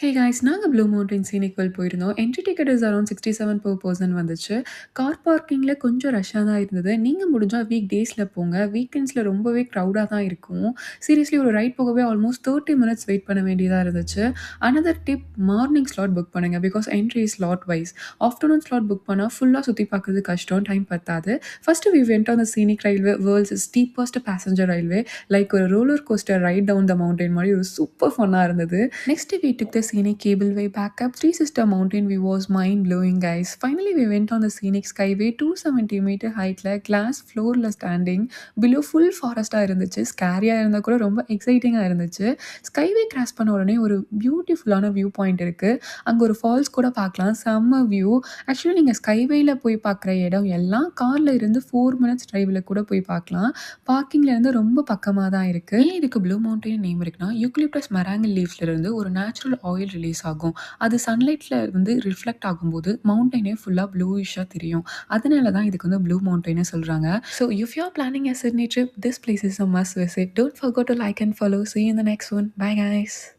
Hey guys நாங்க blue mountain scenic world போயிருந்தோம். Entry ticket is around 67 per person வந்துச்சு. Car பார்க்கிங்கில கொஞ்சம் ரஷ்ஷா தான் இருந்தது. நீங்க முடிஞ்சா வீக் டேஸ்ல போங்க. வீக்கெண்ட்ஸ்ல ரொம்பவே க்ரவுடா தான் இருக்கும். சீரியஸ்லி ஒரு ரைட் போகவே ஆல்மோஸ்ட் 30 மினிட்ஸ் வெயிட் பண்ண வேண்டியதா இருந்துச்சு. Another tip morning slot book பண்ணுங்க. Because entry is slot wise. Afternoon slot book பண்ணா ஃபுல்லா சுத்தி பார்க்கறது கஷ்டம். டைம் பத்தாது. First we went on the scenic railway world's steepest passenger railway. Like ஒரு roller coaster ride down the mountain மாதிரி ஒரு சூப்பர் ஃபன்னா இருந்தது. Next, we took the scenic cableway back up Three Sister Mountain view was mind-blowing, guys. Finally, we went on the scenic skyway 270-meter height-ல glass floor-ல standing. Below full forest-ஆ இருந்துச்சு. ஸ்கேரியா இருந்தா கூட ரொம்ப எக்ஸைட்டிங்கா இருந்துச்சு. Skyway cross பண்ண உடனே ஒரு பியூட்டிஃபுல்லான வியூ பாயிண்ட் இருக்கு. அங்க ஒரு ஃபால்ஸ் கூட பார்க்கலாம். செம்ம வியூ. ஆக்சுவலி நீங்க ஸ்கைவேல போய் பார்க்குற இடம் எல்லாம் கார்ல இருந்து 4 மினிட்ஸ் டிரைவ்ல கூட போய் பார்க்கலாம். பார்க்கிங்ல இருந்து ரொம்ப பக்கமா தான் இருக்கு. ஏன் இதுக்கு ப்ளூ மவுண்டன் நேம் இருக்குன்னா, யூக்கலிப்டஸ் மெராங்கில் லீவ்ஸ்ல இருந்து ஒரு நேச்சுரல் ஆயில் ரிலீஸ் ஆகும். அது சன்லைட்ல வந்து ரிஃப்ளெக்ட் ஆகும்போது மவுண்டனே ஃபுல்லா ப்ளூயிஷா தெரியும். அதனால தான் இதுக்கு வந்து ப்ளூ மவுண்டன்னு சொல்றாங்க. So if you are planning a Sydney trip, this place is a must visit. Don't forget to like and follow. See you in the next one. Bye guys.